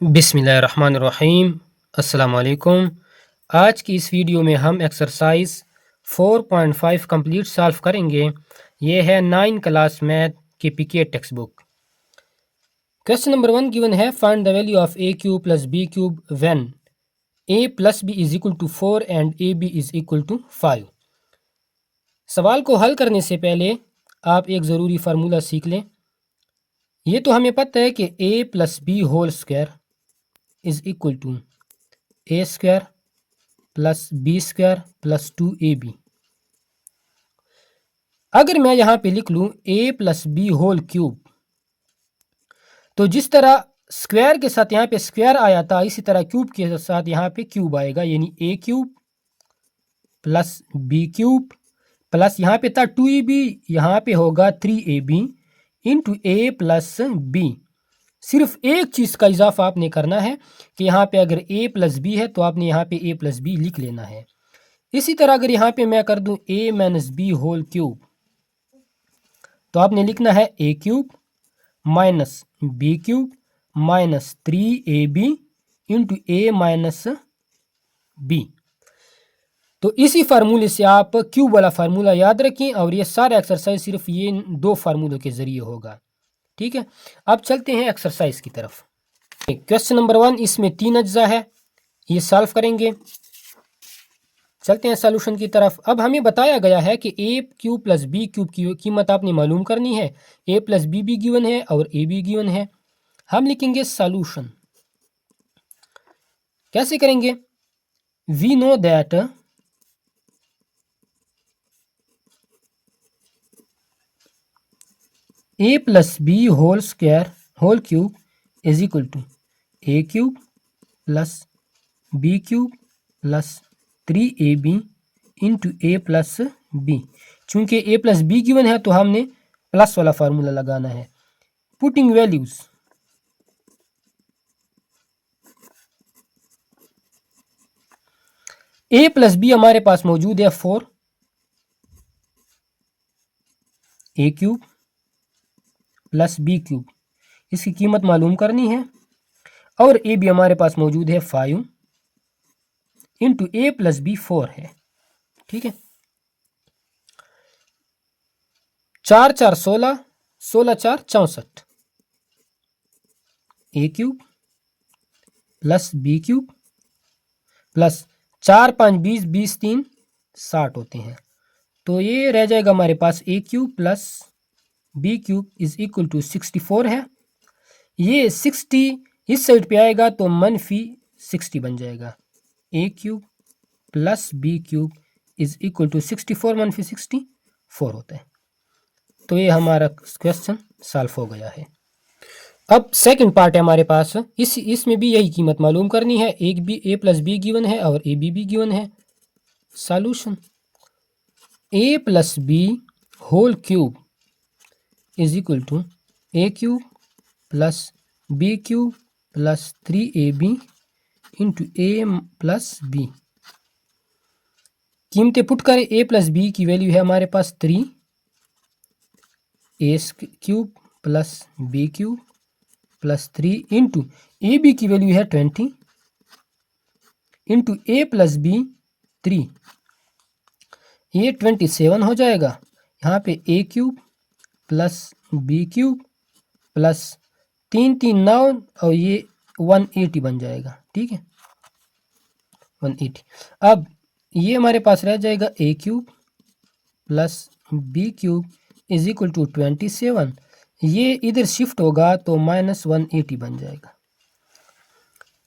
बिस्मिल्लाहिर्रहमानिर्रहीम। अस्सलाम वालेकुम। आज की इस वीडियो में हम एक्सरसाइज 4.5 कंप्लीट सॉल्व करेंगे। ये है 9 क्लास मैथ की PK text book. Question number 1 given है, find the value of A cube plus B cube when A plus B is equal to 4 and A B is equal to 5। सवाल को हल करने से पहले आप एक ज़रूरी फार्मूला सीख लें। ये तो हमें पता है कि a plus b whole square is equal to a square plus b square plus 2ab। अगर मैं यहाँ पे लिख लूँ a plus b whole cube, तो जिस तरह स्क्वायर के साथ यहाँ पे स्क्वायर आया था, इसी तरह क्यूब के साथ यहाँ पे क्यूब आएगा, यानी a cube plus B cube plus यहाँ पे था 2ab, यहाँ पे होगा 3ab into a plus B. सिर्फ एक चीज़ का इजाफा आपने करना है कि यहाँ पे अगर a प्लस बी है तो आपने यहाँ पे a प्लस बी लिख लेना है। इसी तरह अगर यहाँ पे मैं कर दूं a minus B whole cube, तो आपने लिखना है a cube minus B cube minus 3ab into A minus b. तो इसी फार्मूले से आप क्यूब वाला फार्मूला याद रखें और ये सारा एक्सरसाइज सिर्फ ये दो फार्मूलों के जरिए होगा। ठीक है, अब चलते हैं एक्सरसाइज की तरफ। क्वेश्चन नंबर 1, इसमें 3 अज्जा है, ये सॉल्व करेंगे। चलते हैं सॉल्यूशन की तरफ। अब हमें बताया गया है कि ए क्यूब प्लस बी क्यूब की कीमत आपने मालूम करनी है। ए प्लस बी भी गिवन है और ए भी गिवन है। हम लिखेंगे सॉल्यूशन। कैसे करेंगे? We know that a plus b whole square whole cube is equal to a cube plus B cube plus 3ab into a plus b. चूंकि ए प्लस बी गिवन है तो हमने प्लस वाला फार्मूला लगाना है। Putting values, ए plus B हमारे पास मौजूद है 4, ए क्यूब प्लस बी क्यूब, इसकी कीमत मालूम करनी है, और ए भी हमारे पास मौजूद है 5 इंटू ए प्लस बी 4 है। ठीक है, 4 4 16, 16 4 64, a cube plus B cube plus 4 5 20, 20 3 60 होते हैं। तो ये रह जाएगा हमारे पास ए cube plus B cube is equal to 64 है। ये 60 इस साइड पे आएगा तो मनफी 60 बन जाएगा। A cube plus B cube is equal to 64 मनफी 64 होता है। तो ये हमारा क्वेश्चन सॉल्व हो गया है। अब सेकंड पार्ट है हमारे पास, इसमें भी यही कीमत मालूम करनी है। एक भी ए प्लस बी गिवन है और ए बी भी गिवन है। Solution a plus b whole cube is equal to a cube plus B cube plus 3ab into a plus b. कीमतें पुट करें। ए प्लस बी की वैल्यू है हमारे पास 3, a cube plus B cube plus 3 into a b की value है 20 into a plus B 3, ये 27 हो जाएगा। यहाँ पे a cube plus B cube plus 3 3 9 और ये 180 बन जाएगा। ठीक है, 180। अब ये हमारे पास रह जाएगा a cube plus B cube is equal to 27। ये इधर शिफ्ट होगा तो माइनस 180 बन जाएगा।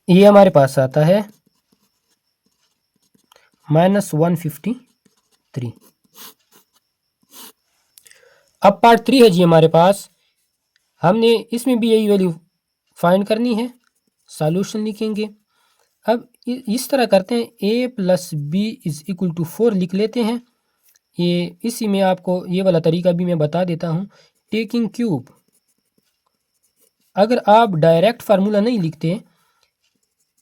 ये हमारे पास आता है माइनस 153। अब पार्ट 3 है जी हमारे पास। हमने इसमें भी यही वैल्यू फाइंड करनी है। सॉल्यूशन लिखेंगे। अब इस तरह करते हैं, a plus B is equal to 4 लिख लेते हैं। ये इसी में आपको ये वाला तरीका भी मैं बता देता हूँ। टेकिंग क्यूब, अगर आप डायरेक्ट फार्मूला नहीं लिखते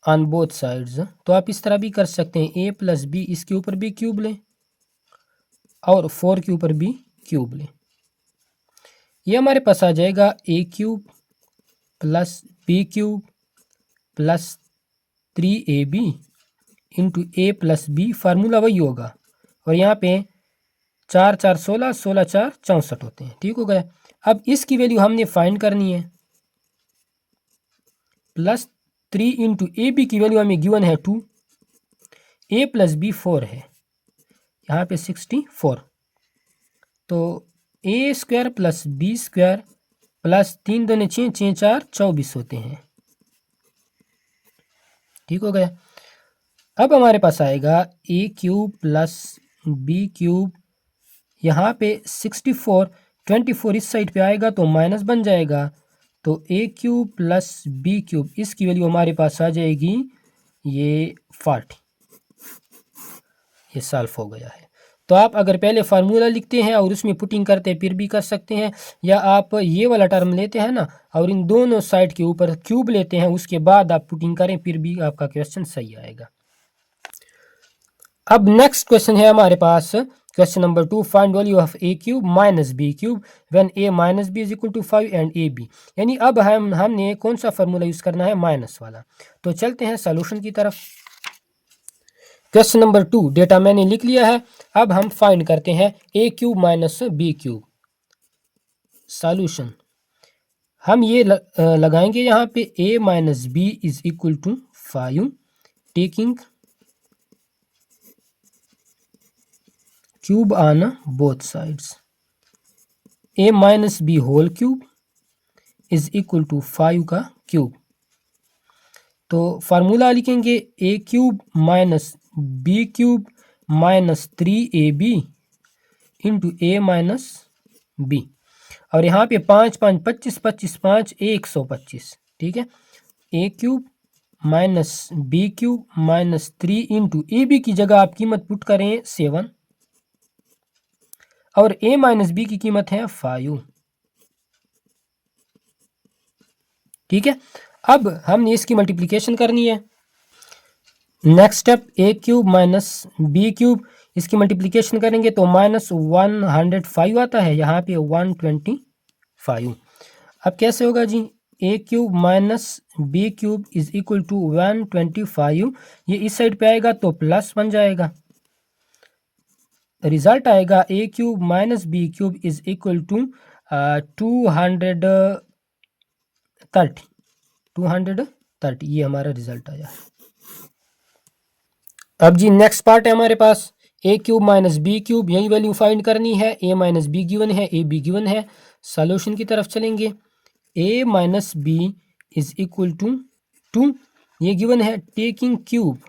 ऑन बोथ साइड्स तो आप इस तरह भी कर सकते हैं। ए प्लस बी, इसके ऊपर भी क्यूब लें और 4 के ऊपर भी क्यूब लें। ये हमारे पास आ जाएगा a cube plus B cube plus 3ab into a plus b, formula वही होगा। और यहाँ पे 4 4 16, 16 4 64 होते हैं। ठीक हो गया। अब इसकी वैल्यू हमने फाइंड करनी है। प्लस 3 इंटू ए बी की वैल्यू हमें गिवन है 2, ए प्लस बी 4 है, यहाँ पे 64। तो a square plus b square plus 3 दूनी 6, 6 4 24 होते हैं। ठीक हो गया। अब हमारे पास आएगा ए क्यूब प्लस बी क्यूब, यहाँ पे 64, 24 इस साइड पे आएगा तो माइनस बन जाएगा, तो ए क्यूब प्लस बी क्यूब, इसकी वैल्यू हमारे पास आ जाएगी ये 40। ये सॉल्व हो गया है। तो आप अगर पहले फार्मूला लिखते हैं और उसमें पुटिंग करते हैं फिर भी कर सकते हैं, या आप ये वाला टर्म लेते हैं ना और इन दोनों साइड के ऊपर क्यूब लेते हैं, उसके बाद आप पुटिंग करें, फिर भी आपका क्वेश्चन सही आएगा। अब नेक्स्ट क्वेश्चन है हमारे पास, question number 2, find value of A cube minus B cube when a minus B is equal to 5 and A b. यानी अब हमने कौन सा फार्मूला यूज करना है, माइनस वाला। तो चलते हैं सॉल्यूशन की तरफ। क्वेश्चन नंबर 2 डेटा मैंने लिख लिया है। अब हम फाइंड करते हैं a cube minus B cube. Solution हम ये लगाएंगे यहाँ पे, a minus B is equal to 5 taking cube on both sides. a minus B whole cube is equal to 5 का क्यूब। तो फार्मूला लिखेंगे a cube minus B cube minus 3ab into A minus b, और यहाँ पे 5 5 25 25 5 125। ठीक है। A cube minus B cube minus 3 into a b की जगह आप कीमत पुट करें 7, और a माइनस बी की कीमत है 5। ठीक है। अब हमने इसकी मल्टीप्लिकेशन करनी है। नेक्स्ट स्टेप, ए क्यूब माइनस बी क्यूब, इसकी मल्टीप्लिकेशन करेंगे तो माइनस 105 आता है, यहाँ पे 125। अब कैसे होगा जी, a cube minus B cube is equal to 125, ये इस साइड पे आएगा तो प्लस बन जाएगा। रिजल्ट आएगा ए cube minus B cube is equal to 230, ये हमारा रिजल्ट आया। अब जी नेक्स्ट पार्ट है हमारे पास, ए क्यूब माइनस बी क्यूब, यही वैल्यू फाइंड करनी है। ए माइनस बी गिवन है, ए बी गिवन है। सॉल्यूशन की तरफ चलेंगे। A minus B is equal to 2, ये गिवन है, taking cube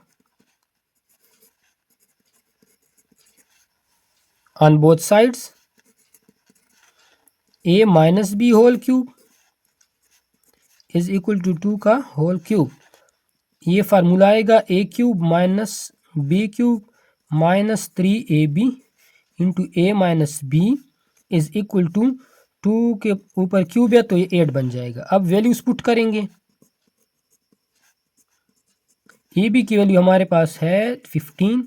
on both sides, A minus B whole cube is equal to 2 का होल क्यूब। ये फार्मूला आएगा ए cube minus B cube minus 3ab into A minus B is equal to 2 के ऊपर cube है तो ये 8 बन जाएगा। अब वैल्यूज पुट करेंगे। ए बी की वैल्यू हमारे पास है 15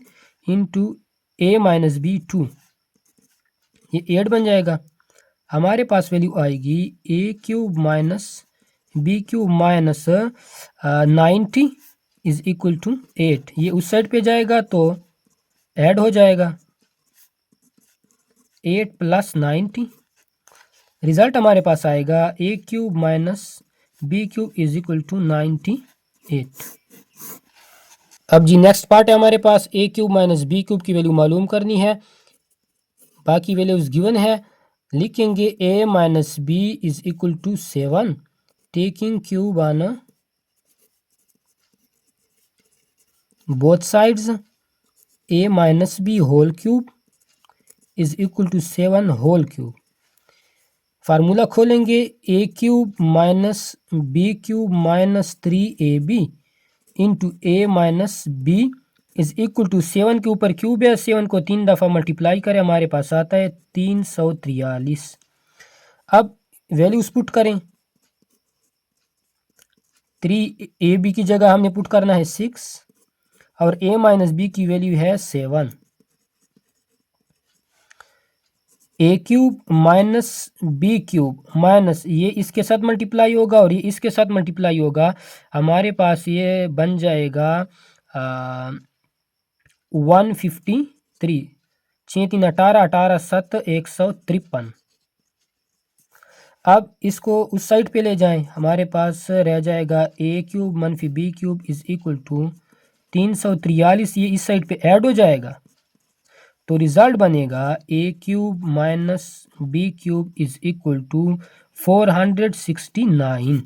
इंटू ए माइनस बी 2, ये 8 बन जाएगा। हमारे पास वैल्यू आएगी A cube minus B cube minus 90 is equal to 8, ये उस साइड पे जाएगा तो ऐड हो जाएगा 8 प्लस 90। रिजल्ट हमारे पास आएगा ए cube minus B cube is equal to 98। अब जी नेक्स्ट पार्ट है हमारे पास, ए क्यूब माइनस बी क्यूब की वैल्यू मालूम करनी है। बाकी वैल्यूज गिवन है, लिखेंगे A minus B is equal to 7 taking cube on both sides, A minus B whole cube is equal to 7 whole cube. Formula खोलेंगे, A cube minus B cube minus 3ab into A minus B is equal to 7 के ऊपर cube है, 7 को 3 दफ़ा multiply करें, हमारे पास आता है 343। अब वैल्यूज पुट करें, 3ab की जगह हमने पुट करना है 6 और a माइनस बी की वैल्यू है 7। A cube minus B cube minus ये इसके साथ मल्टीप्लाई होगा और ये इसके साथ मल्टीप्लाई होगा, हमारे पास ये बन जाएगा 153। 6×3 = 18, 18×7 = 153। अब इसको उस साइड पे ले जाएं, हमारे पास रह जाएगा ए क्यूब मनफी b cube is equal to 343। ये इस साइड पे ऐड हो जाएगा तो रिजल्ट बनेगा A cube minus B cube is equal to 469।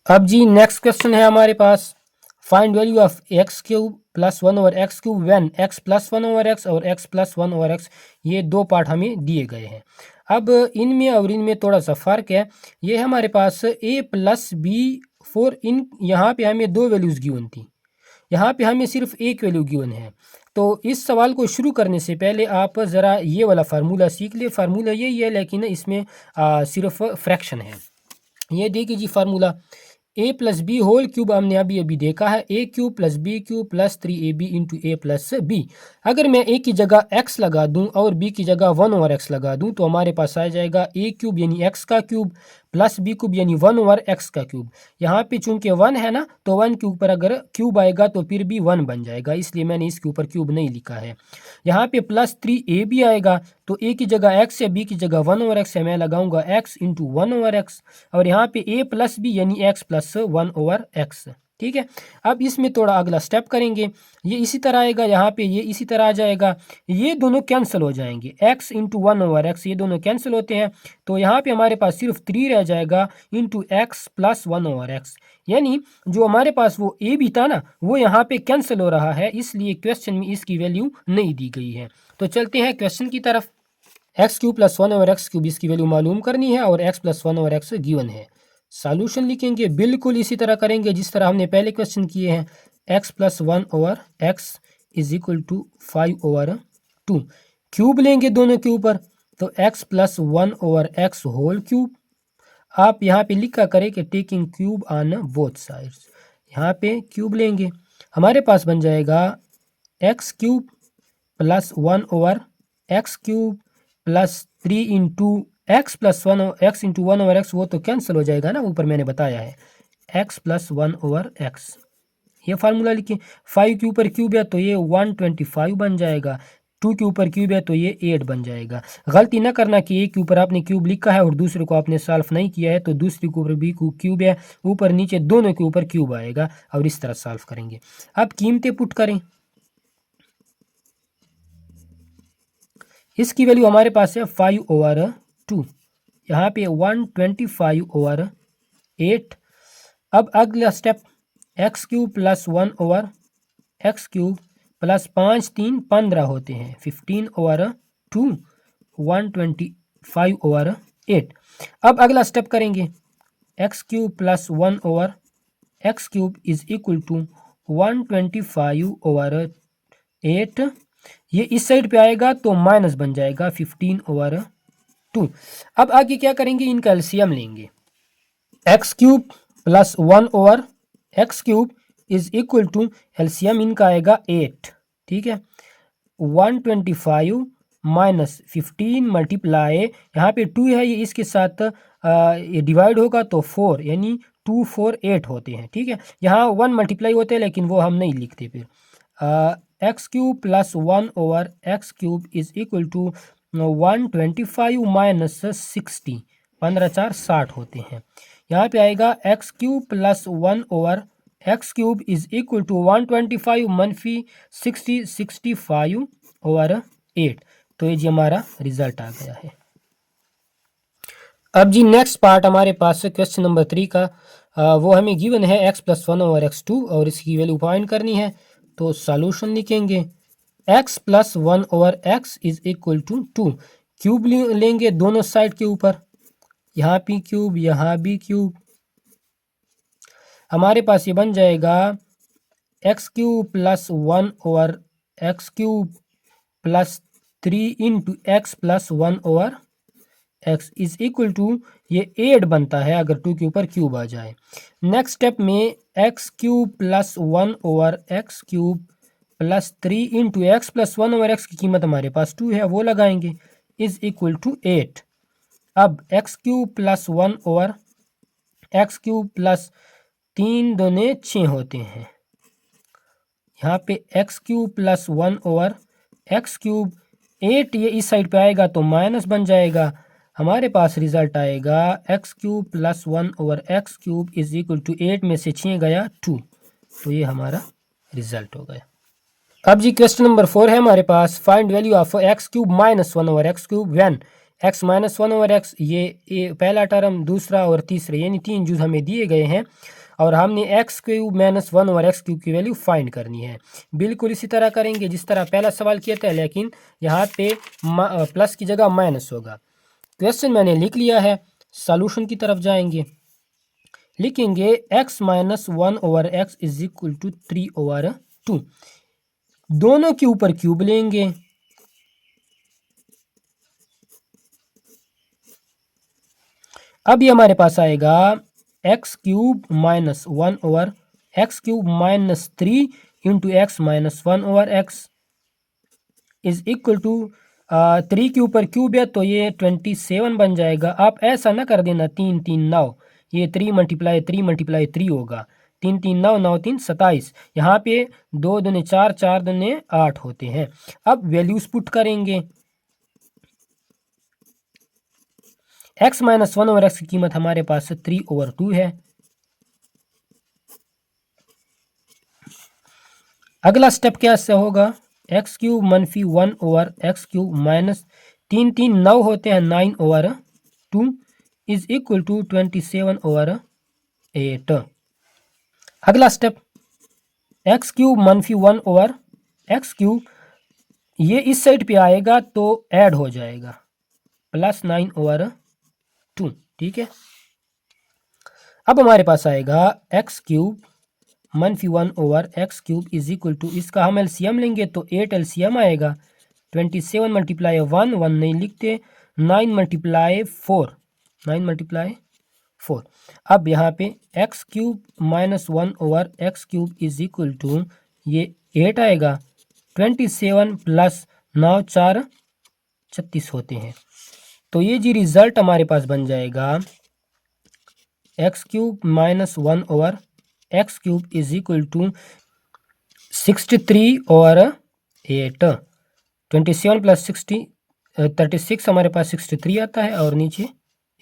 अब जी नेक्स्ट क्वेश्चन है हमारे पास, find value of X cube plus 1/x³ when x + 1/x और x + 1/x। ये दो पार्ट हमें दिए गए हैं। अब इनमें और इनमें थोड़ा सा फ़र्क है। ये हमारे पास a + b4, इन यहाँ पे हमें दो वैल्यूज़ गिवन थी, यहाँ पे हमें सिर्फ एक वैल्यू गिवन है। तो इस सवाल को शुरू करने से पहले आप ज़रा ये वाला फार्मूला सीख ले। फार्मूला यही है लेकिन इसमें सिर्फ फ्रैक्शन है। ये देखिए जी फार्मूला, a + b² हमने अभी अभी देखा है, a³ + b³ + 3ab × a + b। अगर मैं a की जगह x लगा दूं और b की जगह 1/x लगा दूं तो हमारे पास आ जाएगा a³ यानी x का क्यूब प्लस b³ यानी 1/x का क्यूब। यहाँ पे चूंकि 1 है ना तो 1 के ऊपर अगर क्यूब आएगा तो फिर भी 1 बन जाएगा, इसलिए मैंने इसके ऊपर क्यूब नहीं लिखा है। यहाँ पे प्लस 3ab आएगा तो a की जगह x है, b की जगह 1/x है, मैं लगाऊंगा x × 1/x और यहाँ पे a + b यानी x + 1/x। ठीक है, अब इसमें थोड़ा अगला स्टेप करेंगे, ये इसी तरह आएगा, यहाँ पे ये इसी तरह आ जाएगा, ये दोनों कैंसिल हो जाएंगे, x × 1/x ये दोनों कैंसिल होते हैं तो यहाँ पे हमारे पास सिर्फ 3 रह जाएगा इंटू x + 1/x। यानी जो हमारे पास वो a भी था ना वो यहाँ पे कैंसिल हो रहा है, इसलिए क्वेश्चन में इसकी वैल्यू नहीं दी गई है। तो चलते हैं क्वेश्चन की तरफ। x³ + 1/x³ इसकी वैल्यू मालूम करनी है और x + 1/x गिवन है। सॉल्यूशन लिखेंगे बिल्कुल इसी तरह करेंगे जिस तरह हमने पहले क्वेश्चन किए हैं। x + 1/x is equal to 5/2। Cube लेंगे दोनों के ऊपर तो x + 1/x होल क्यूब। आप यहाँ पे लिखा करें कि taking cube on both sides, यहाँ पे क्यूब लेंगे, हमारे पास बन जाएगा x³ + 1/x³ + 3 × x + 1x × 1/x, वो तो कैंसिल हो जाएगा ना, ऊपर मैंने बताया है x + 1/x। ये फार्मूला लिखिए, 5 के ऊपर क्यूब है तो ये 125 बन जाएगा, 2 के ऊपर क्यूब है तो ये 8 बन जाएगा। गलती ना करना कि एक के ऊपर आपने क्यूब लिखा है और दूसरे को आपने सॉल्व नहीं किया है, तो दूसरे के ऊपर भी क्यूब है, ऊपर नीचे दोनों के ऊपर क्यूब आएगा और इस तरह सॉल्व करेंगे। अब कीमतें पुट करें, इसकी वैल्यू हमारे पास है 5/2, यहाँ पे 125/8। अब अगला स्टेप, x³ + 1/x³ + 5 × 3 = 15 होते हैं, 15/2 125/8। अब अगला स्टेप करेंगे, x³ + 1/x³ is equal to 125/8। ये इस साइड पे आएगा तो माइनस बन जाएगा 15/2। अब आगे क्या करेंगे, इनका एलसीएम लेंगे, x³ + 1/x³ is equal to LCM इनका आएगा 8। ठीक है, 125 - 15 मल्टीप्लाई, यहाँ पे 2 है, ये इसके साथ ये डिवाइड होगा तो 4 यानी 2 4 8 होते हैं। ठीक है, यहाँ 1 मल्टीप्लाई होते हैं लेकिन वो हम नहीं लिखते। फिर x³ + 1/x³ is equal to 125 - 60, 15×4 = 60 होते हैं। यहाँ पे आएगा x³ + 1/x³ is equal to 125 - 60 65/8। तो ये जी हमारा रिजल्ट आ गया है। अब जी नेक्स्ट पार्ट हमारे पास क्वेश्चन नंबर 3 का, वो हमें गिवन है x + 1/x² और इसकी वैल्यू फाइंड करनी है। तो सॉल्यूशन लिखेंगे, x + 1/x is equal to 2। Cube लेंगे दोनों साइड के ऊपर, यहाँ भी क्यूब यहाँ भी क्यूब, हमारे पास ये बन जाएगा x³ + 1/x³ + 3 × x + 1/x is equal to, ये 8 बनता है अगर 2 के ऊपर क्यूब आ जाए। नेक्स्ट स्टेप में x³ + 1/x³ plus 3 into x plus 1 over x की कीमत हमारे पास 2 है, वो लगाएंगे, इज इक्वल टू 8। अब x cube plus 1 over x cube plus 3 दूने 6 होते हैं। यहाँ पे x cube plus 1 over x cube 8, ये इस साइड पे आएगा तो माइनस बन जाएगा। हमारे पास रिजल्ट आएगा x cube plus 1 over x cube is equal to 8 में से 6 गया 2, तो ये हमारा रिजल्ट हो गया। अब जी क्वेश्चन नंबर 4 है हमारे पास, find value of X cube minus 1 over x cube when X minus 1 over X, ये पहला टर्म, दूसरा और तीसरा, यानी 3 जूज हमें दिए गए हैं और हमने x cube minus 1 over x cube की वैल्यू फाइंड करनी है। बिल्कुल इसी तरह करेंगे जिस तरह पहला सवाल किया था, लेकिन यहाँ पे प्लस की जगह माइनस होगा। क्वेश्चन मैंने लिख लिया है, सॉल्यूशन की तरफ जाएंगे, लिखेंगे x minus 1 over x is equal to 3 over 2, दोनों के ऊपर क्यूब लेंगे, अब ये हमारे पास आएगा x cube minus 1 over x cube minus 3 into x minus 1 over x is equal to 3 के ऊपर क्यूब है तो ये 27 बन जाएगा। आप ऐसा ना कर देना 3 3 9, ये 3 मल्टीप्लाई 3 होगा, 3 3 9 9 3 27, यहाँ पे 2 दूने 4 4 दूने 8 होते हैं। अब वैल्यूज पुट करेंगे, एक्स माइनस 1 ओवर एक्स की कीमत हमारे पास 3 ओवर 2 है। अगला स्टेप क्या से होगा, एक्स क्यूब मनफी 1 ओवर एक्स क्यूब माइनस 3 3 9 होते हैं 9 over 2 is equal to 27 over 8। अगला स्टेप, एक्स क्यूब मनफी 1 ओवर एक्स क्यूब, ये इस साइड पे आएगा तो ऐड हो जाएगा, प्लस 9 ओवर 2, ठीक है। अब हमारे पास आएगा एक्स क्यूब मनफी 1 over x cube is equal to, इसका हम एलसीएम लेंगे तो 8 एलसीएम आएगा, 27 मल्टीप्लाई 1 1 नहीं लिखते, 9 मल्टीप्लाई 4 9 मल्टीप्लाई 4। अब यहाँ पे x cube minus 1 over x cube is equal to, ये 8 आएगा, 27 प्लस 9 4 36 होते हैं, तो ये जी रिजल्ट हमारे पास बन जाएगा x cube minus 1 over x cube is equal to 63 और 8, 27 प्लस 60 36, हमारे पास 63 आता है और नीचे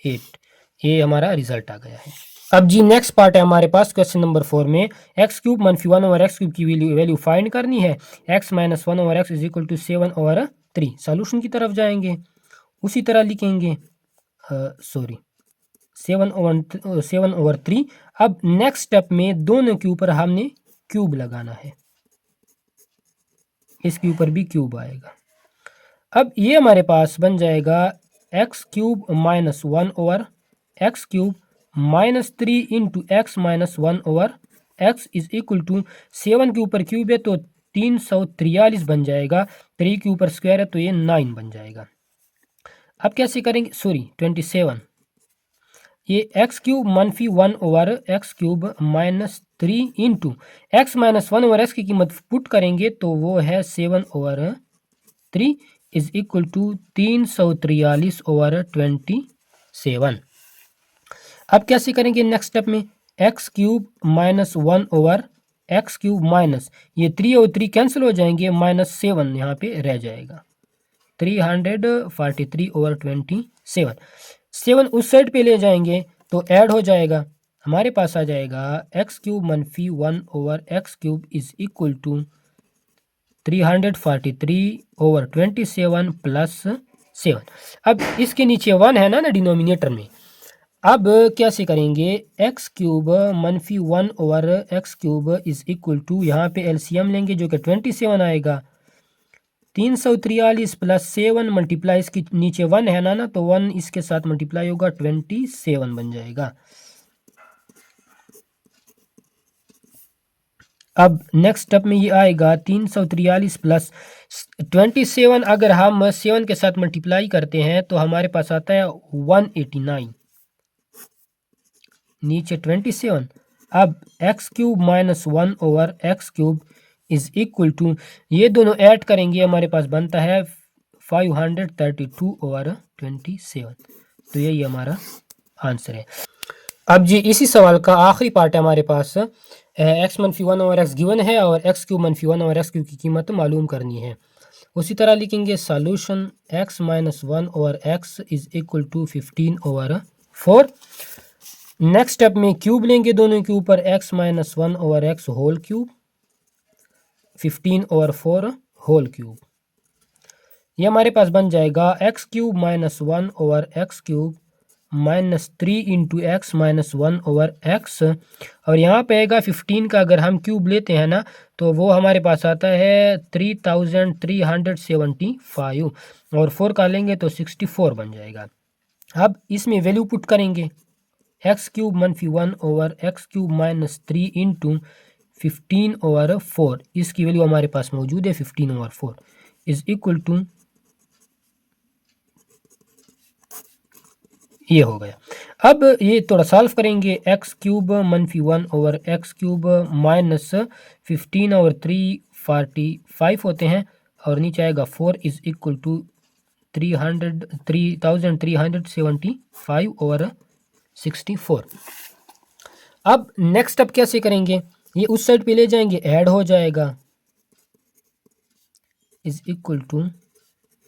8, ये हमारा रिजल्ट आ गया है। अब जी नेक्स्ट पार्ट है हमारे पास क्वेश्चन नंबर 4 में, एक्स क्यूब मनफी 1 ओवर एक्स क्यूब की वैल्यू फाइंड करनी है, x minus 1 over x is equal to 7 over 3, solution की तरफ जाएंगे, उसी तरह लिखेंगे, 7 ओवर 3। अब नेक्स्ट स्टेप में दोनों के ऊपर हमने क्यूब लगाना है, इसके ऊपर भी क्यूब आएगा। अब ये हमारे पास बन जाएगा x cube minus 1 over x cube minus 3 into x minus 1 over x is equal to, 7 के ऊपर क्यूब है तो 343 बन जाएगा, 3 के ऊपर स्क्वायर है तो ये 9 बन जाएगा। अब कैसे करेंगे, 27, ये एक्स क्यूब मनफी 1 over x cube minus 3 into x minus 1 over x की कीमत पुट करेंगे तो वो है 7 over 3 is equal to 343 over 27। अब कैसे करेंगे नेक्स्ट स्टेप में, x cube minus 1 over x cube minus, ये 3 और 3 कैंसिल हो जाएंगे, माइनस 7 यहाँ पे रह जाएगा, 343 ओवर 27, 7 उस साइड पे ले जाएंगे तो ऐड हो जाएगा, हमारे पास आ जाएगा एक्स क्यूब मनफी 1 over x cube is equal to 343 over 27 plus 7। अब इसके नीचे 1 है ना डिनोमिनेटर में, अब कैसे करेंगे, एक्स क्यूब मनफी 1 over x cube is equal to, यहाँ पे एलसीएम लेंगे जो कि 27 आएगा, 343 प्लस 7 मल्टीप्लाई, इसके नीचे 1 है ना तो 1 इसके साथ मल्टीप्लाई होगा, 27 बन जाएगा। अब नेक्स्ट स्टेप में ये आएगा 343 प्लस 27, अगर हम 7 के साथ मल्टीप्लाई करते हैं तो हमारे पास आता है 189, नीचे 27। अब x cube minus 1 over x cube is equal to, ये दोनों ऐड करेंगे हमारे पास बनता है 532/27। तो यही हमारा आंसर है। अब जी इसी सवाल का आखिरी पार्ट है हमारे पास। x-1/x गिवन है और x³ -1/x³ की कीमत मालूम करनी है। उसी तरह लिखेंगे solution x-1/x is equal to 15/4। Next step में क्यूब लेंगे दोनों के ऊपर, x-1/x whole cube 15/4 whole cube. ये हमारे पास बन जाएगा x³ -1/x³ -3 × x-1/x। और यहाँ पे आएगा 15 का अगर हम क्यूब लेते हैं ना तो वो हमारे पास आता है 3375 और 4 का लेंगे तो 64 बन जाएगा। अब इसमें वैल्यू पुट करेंगे, x³ -1/x³ -3 × 15/4, इसकी वैल्यू हमारे पास मौजूद है 15/4 इज इक्वल टू, ये हो गया। अब ये थोड़ा सॉल्व करेंगे, x³ -1/x³ -15 और 3 45 होते हैं और नीचे आएगा 4 इज इक्वल टू 3375/64। अब नेक्स्ट स्टेप कैसे करेंगे, ये उस साइड पे ले जाएंगे, ऐड हो जाएगा is equal to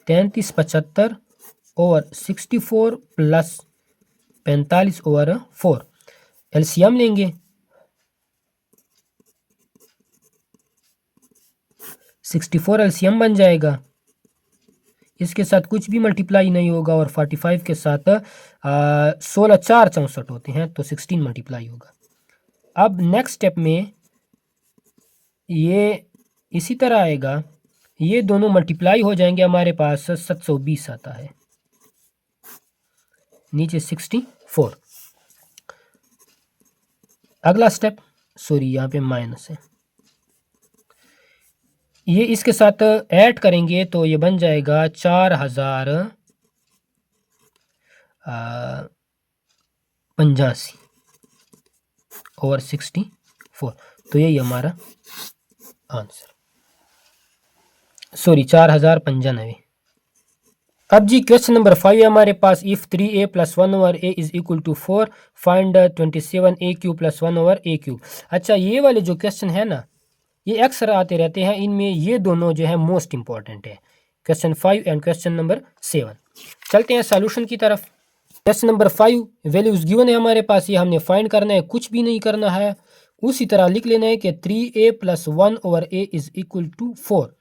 3375/64 plus 45/4। LCM लेंगे, 64 एलसीएम बन जाएगा, इसके साथ कुछ भी मल्टीप्लाई नहीं होगा और 45 के साथ 16 4 64 होते हैं तो 16 मल्टीप्लाई होगा। अब नेक्स्ट स्टेप में ये इसी तरह आएगा, ये दोनों मल्टीप्लाई हो जाएंगे, हमारे पास 720 आता है, नीचे 64। अगला स्टेप, सॉरी यहाँ पे माइनस है, ये इसके साथ ऐड करेंगे तो ये बन जाएगा 4085 और 64। तो यही हमारा आंसर, सॉरी 4095। अब जी क्वेश्चन नंबर 5 है हमारे पास, if 3a + 1/a is equal to 4 find 27a³ + 1/a³। अच्छा, ये वाले जो क्वेश्चन है ना, ये अक्सर आते रहते हैं, इनमें ये दोनों जो है मोस्ट इंपॉर्टेंट है, क्वेश्चन 5 एंड क्वेश्चन नंबर 7। चलते हैं सॉल्यूशन की तरफ। क्वेश्चन नंबर 5 वैल्यूज गिवन है हमारे पास, ये हमने फाइंड करना है, कुछ भी नहीं करना है। उसी तरह लिख लेना है कि 3a + 1/a is equal to 4।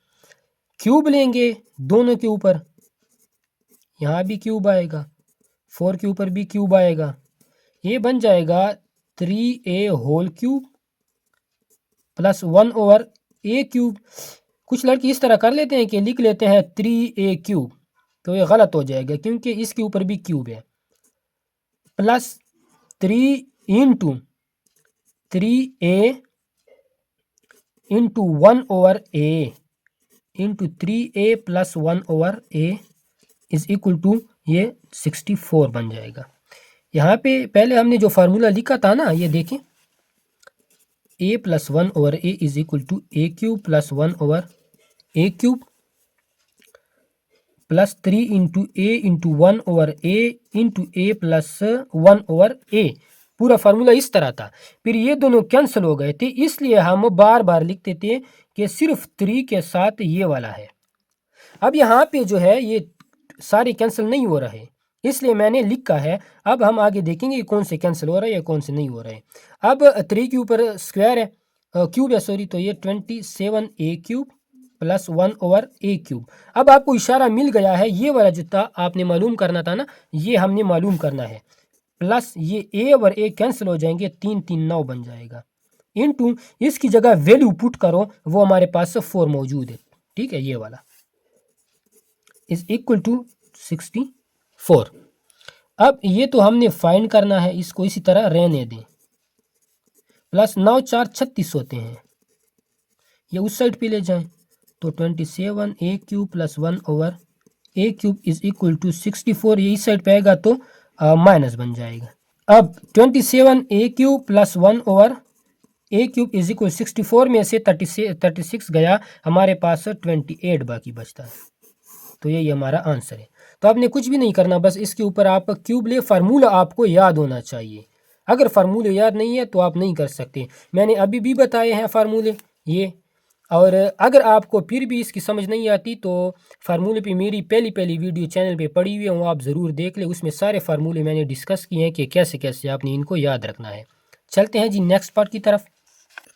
Cube लेंगे दोनों के ऊपर, यहाँ भी क्यूब आएगा, 4 के ऊपर भी क्यूब आएगा, ये बन जाएगा 3a whole cube plus 1/a³। कुछ लड़के इस तरह कर लेते हैं कि लिख लेते हैं 3a³, तो ये गलत हो जाएगा क्योंकि इसके ऊपर भी क्यूब है, plus 3 × 3a × 1/a × 3a + 1/a is equal to, ये 64 बन जाएगा। यहाँ पे पहले हमने जो फार्मूला लिखा था ना, ये देखें, a + 1/a is equal to a³ + 1/a³ plus 3 × a × 1/a × a + 1/a। पूरा फार्मूला इस तरह था, फिर ये दोनों कैंसिल हो गए थे, इसलिए हम बार बार लिखते थे कि सिर्फ 3 के साथ ये वाला है। अब यहाँ पे जो है ये सारे कैंसिल नहीं हो रहे, इसलिए मैंने लिखा है। अब हम आगे देखेंगे कौन से कैंसिल हो रहे हैं, कौन से नहीं हो रहे। अब 3 के ऊपर स्क्वायर है, क्यूब है सॉरी, तो ये 27a³ + 1/a³। अब आपको इशारा मिल गया है, ये वाला जो था आपने मालूम करना था ना, ये हमने मालूम करना है, प्लस ये a और a कैंसिल हो जाएंगे, 3 3 9 बन जाएगा, इनटू इसकी जगह वैल्यू पुट करो, वो हमारे पास 4 मौजूद है, ठीक है, ये वाला इज इक्वल टू 64। अब ये तो हमने फाइंड करना है, इसको इसी तरह रहने दें, प्लस 9 4 36 होते हैं, ये उस साइड पे ले जाएं, तो 27a³ + 1/a³ is equal to 64, ये इस साइड पे आएगा तो माइनस बन जाएगा। अब 27a³ + 1/a³ A cube is equal 64 में से 36 गया, हमारे पास 28 बाकी बचता है। तो यही हमारा आंसर है। तो आपने कुछ भी नहीं करना, बस इसके ऊपर आप क्यूब ले, फार्मूला आपको याद होना चाहिए। अगर फार्मूले याद नहीं है तो आप नहीं कर सकते। मैंने अभी भी बताए हैं फार्मूले ये। और अगर आपको फिर भी इसकी समझ नहीं आती तो फार्मूले पे मेरी पहली वीडियो चैनल पे पड़ी हुई है, वो आप ज़रूर देख लें। उसमें सारे फार्मूले मैंने डिस्कस किए हैं कि कैसे कैसे आपने इनको याद रखना है। चलते हैं जी नेक्स्ट पार्ट की तरफ।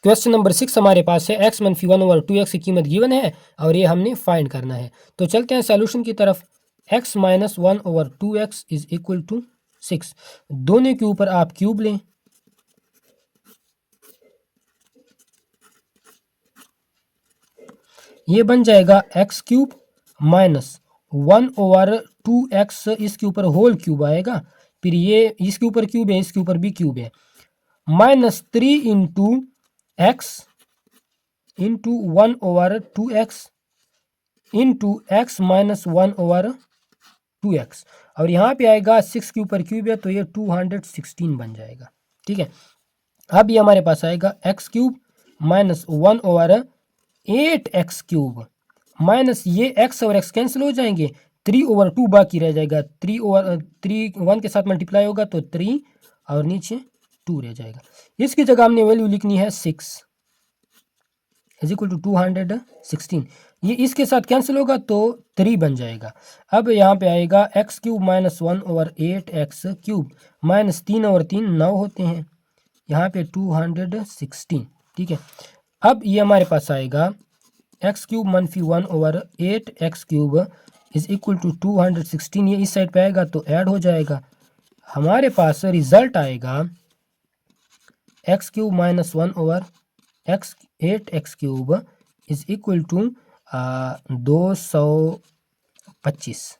क्वेश्चन नंबर 6 हमारे पास है x-1/2x की कीमत गिवन है और ये हमने फाइंड करना है। तो चलते हैं सॉल्यूशन की तरफ। x-1/2x is equal to 6। दोनों के ऊपर आप क्यूब लें। ये बन जाएगा x क्यूब माइनस 1/2x, इसके ऊपर होल क्यूब आएगा। फिर ये इसके ऊपर क्यूब है, इसके ऊपर भी क्यूब है, minus 3 into x into 1/2x into x minus 1/2x। और यहाँ पे आएगा 6 के ऊपर क्यूब है तो ये 216 बन जाएगा। ठीक है, अब ये हमारे पास आएगा x cube minus 1/8x cube minus ये x और x कैंसिल हो जाएंगे, 3/2 बाकी रह जाएगा। 3 1 के साथ मल्टीप्लाई होगा तो 3 और नीचे 2 रह जाएगा। इसकी जगह हमने वैल्यू लिखनी है 6 इज इक्वल टू 216। ये इसके साथ कैंसिल होगा तो 3 बन जाएगा। अब यहाँ पे आएगा x cube minus 1/8x cube minus 3 और 3 9 होते हैं, यहाँ पे 216। ठीक है, अब ये हमारे पास आएगा x क्यूब मनफी 1/8x cube is equal to 216। ये इस साइड पे आएगा तो ऐड हो जाएगा। हमारे पास रिजल्ट आएगा x cube minus 1/8x cube is equal to 225।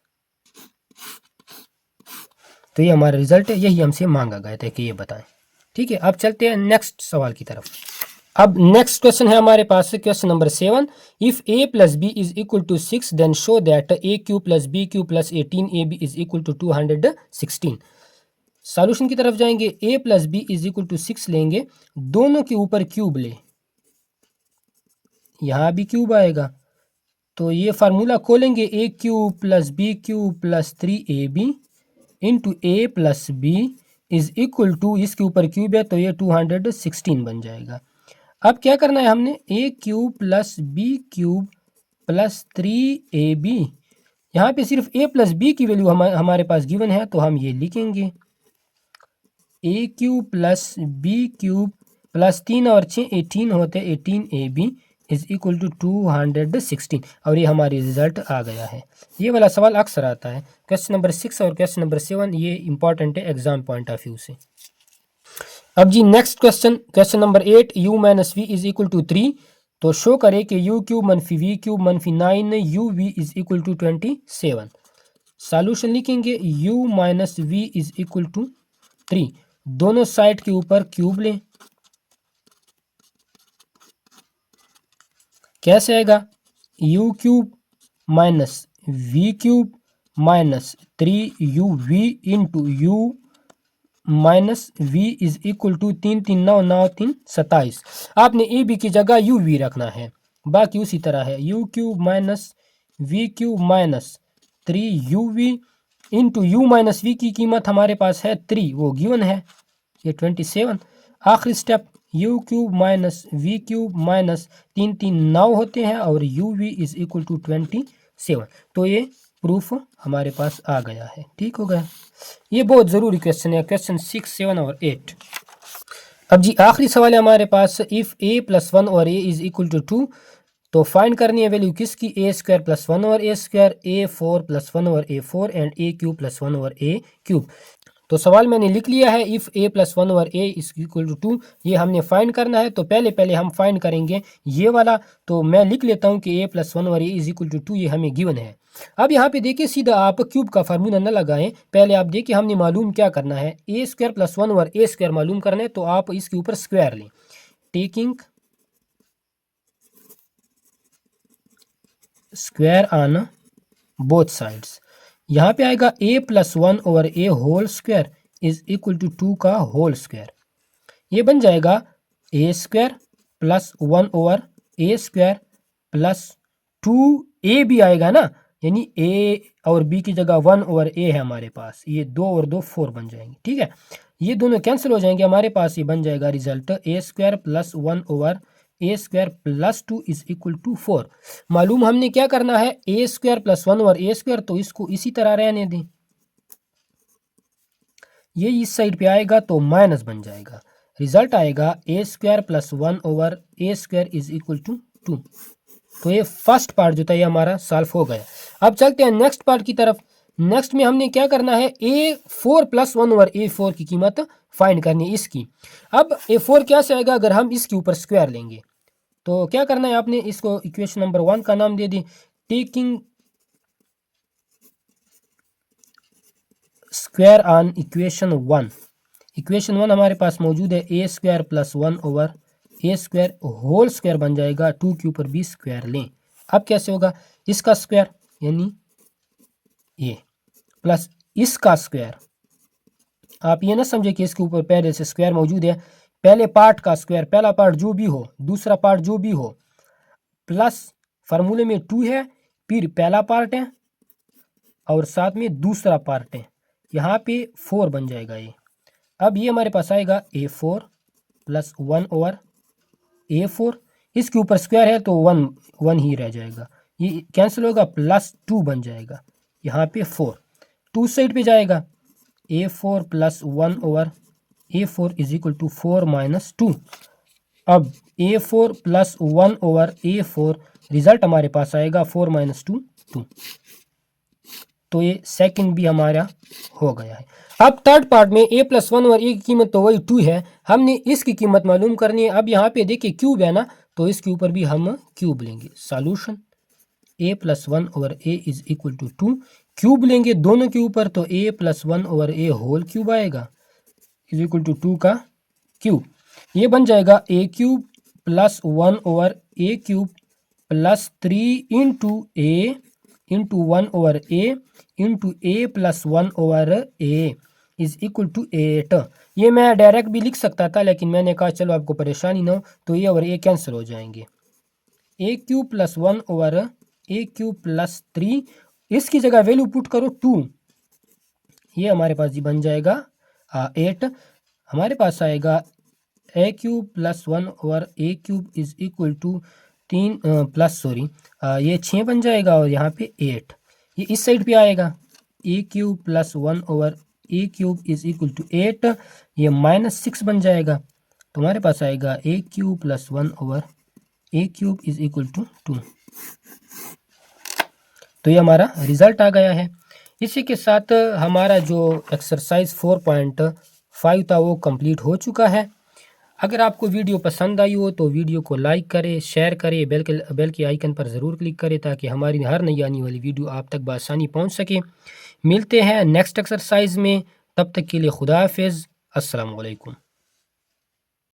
तो ये हमारा रिजल्ट है, यही हमसे मांगा गया था कि ये बताएं। ठीक है, अब चलते हैं नेक्स्ट सवाल की तरफ। अब नेक्स्ट क्वेश्चन है हमारे पास question number 7। If a plus B is equal to 6 then show that a cube plus b cube plus 18ab is equal to 216। Solution की तरफ जाएंगे। a plus B is equal to 6 लेंगे, दोनों के ऊपर क्यूब ले, यहाँ भी क्यूब आएगा तो ये फार्मूला खोलेंगे, a cube plus b cube plus 3ab into a plus B is equal to, इसके ऊपर क्यूब है तो ये 216 बन जाएगा। अब क्या करना है हमने, a cube plus B cube plus 3ab, यहाँ पे सिर्फ a प्लस बी की वैल्यू हमारे पास गिवन है तो हम ये लिखेंगे a cube plus B cube plus 3 और 6 18 होते 18ab इज इक्वल टू 216। और ये हमारी रिजल्ट आ गया है। ये वाला सवाल अक्सर आता है। क्वेश्चन नंबर 6 और क्वेश्चन नंबर 7 ये इंपॉर्टेंट है एग्जाम पॉइंट ऑफ व्यू से। अब जी next question, question number 8, u minus we is equal to 3। तो शो करे कि u क्यूब मनफी वी क्यूब मनफी 9 u v is equal to 27। Solution लिखेंगे u minus we is equal to 3, दोनों साइड के ऊपर क्यूब लें। कैसे आएगा, u cube minus v cube minus 3uv into u minus we is equal to 3 3 9 9 3 27। आपने ए बी की जगह यू वी रखना है, बाकी उसी तरह है। U cube minus v cube minus 3uv into u minus v की कीमत हमारे पास है 3, वो गिवन है, ये 27। आखिरी step, u cube minus v cube minus 3 3 9 होते हैं और u v is equal to 27। तो ये प्रूफ हमारे पास आ गया है। ठीक हो गया, ये बहुत ज़रूरी क्वेश्चन है, क्वेश्चन 6 7 और 8। अब जी आखिरी सवाल है हमारे पास, इफ़ a प्लस 1 और a इज इक्वल टू 2, तो फाइंड करनी है वैल्यू किसकी, a स्क्वायर प्लस 1 और a स्क्वायर, a4 प्लस 1 और a4 and a cube plus 1 और a क्यूब। तो सवाल मैंने लिख लिया है, इफ़ a प्लस 1 और a इज इक्वल टू 2, ये हमने फाइंड करना है। तो पहले हम फाइंड करेंगे ये वाला, तो मैं लिख लेता हूँ कि a प्लस 1 और a इज इक्वल टू 2, ये हमें गिवन है। अब यहाँ पे देखिए, सीधा आप क्यूब का फार्मूला न लगाएं, पहले आप देखिए हमने मालूम क्या करना है, a स्क्वायर प्लस 1 और a स्क्वायर मालूम करना है। तो आप इसके ऊपर स्क्वायर लें, taking square on both sides. यहाँ पे आएगा a plus 1 over a whole square is equal to 2 का होल स्क्वायर। ये बन जाएगा ए square plus 1/a² plus 2a भी आएगा ना, यानी a और b की जगह 1/a है हमारे पास, ये 2 और 2 4 बन जाएंगे। ठीक है, ये दोनों कैंसिल हो जाएंगे, हमारे पास ये बन जाएगा result a² plus 1/a² plus 2 is equal to 4। मालूम हमने क्या करना है, a² प्लस 1/a², तो इसको इसी तरह रहने दें, ये इस साइड पे आएगा तो माइनस बन जाएगा, रिजल्ट आएगा a² plus 1/a² is equal to 2। तो ये फर्स्ट पार्ट जो था ये हमारा सॉल्व हो गया। अब चलते हैं नेक्स्ट पार्ट की तरफ। नेक्स्ट में हमने क्या करना है, a4 प्लस 1/a4 की कीमत फाइंड करनी है इसकी। अब a4 क्या से आएगा, अगर हम इसके ऊपर स्क्वायर लेंगे तो क्या करना है, आपने इसको इक्वेशन नंबर 1 का नाम दे दी, taking square on equation 1। Equation 1 हमारे पास मौजूद है, a² plus 1/a² whole square बन जाएगा, 2 के ऊपर b स्क्वायर लें। अब कैसे होगा, इसका स्क्वायर यानी a प्लस इसका स्क्वायर, आप ये ना समझे कि इसके ऊपर पहले से स्क्वायर मौजूद है, पहले पार्ट का स्क्वायर, पहला पार्ट जो भी हो, दूसरा पार्ट जो भी हो, प्लस फार्मूले में 2 है, फिर पहला पार्ट है और साथ में दूसरा पार्ट है, यहाँ पे 4 बन जाएगा ये। अब ये हमारे पास आएगा a4 प्लस 1/a4, इसके ऊपर स्क्वायर है तो 1 ही रह जाएगा, ये कैंसिल होगा, प्लस 2 बन जाएगा, यहाँ पे 4 2 साइड पे जाएगा, a4 plus 1/a4 is equal to 4 minus 2। अब a4 प्लस 1/a4 रिजल्ट हमारे पास आएगा 4 माइनस 2 2। तो ये सेकंड भी हमारा हो गया है। अब थर्ड पार्ट में a प्लस 1/a की कीमत तो वही 2 है, हमने इसकी कीमत मालूम करनी है। अब यहाँ पे देखिए क्यूब है ना, तो इसके ऊपर भी हम क्यूब लेंगे। Solution a plus 1/a is equal to 2, cube लेंगे दोनों के ऊपर तो a plus 1/a whole cube आएगा इज इक्वल टू 2 का क्यूब, ये बन जाएगा a³ plus 1/a³ plus 3 into a into 1/a into a plus 1/a is equal to 8। ये मैं डायरेक्ट भी लिख सकता था, लेकिन मैंने कहा चलो आपको परेशानी ना हो, तो ये और a कैंसिल हो जाएंगे, a³ प्लस 1/a³ प्लस 3, इसकी जगह वैल्यू पुट करो 2, ये हमारे पास जी बन जाएगा 8। हमारे पास आएगा a³ plus 1/a³ is equal to 3 plus sorry ये 6 बन जाएगा और यहाँ पे 8, ये इस साइड पे आएगा, a³ plus 1/a³ is equal to 8, ये माइनस 6 बन जाएगा, तो हमारे पास आएगा a³ plus 1/a³ is equal to 2। तो ये हमारा रिजल्ट आ गया है। इसी के साथ हमारा जो एक्सरसाइज 4.5 था वो कंप्लीट हो चुका है। अगर आपको वीडियो पसंद आई हो तो वीडियो को लाइक करें, शेयर करें, बेल के आइकन पर ज़रूर क्लिक करें ताकि हमारी हर नई आने वाली वीडियो आप तक बआसानी पहुंच सके। मिलते हैं नेक्स्ट एक्सरसाइज में, तब तक के लिए खुदा हाफिज़, अस्सलाम वालेकुम।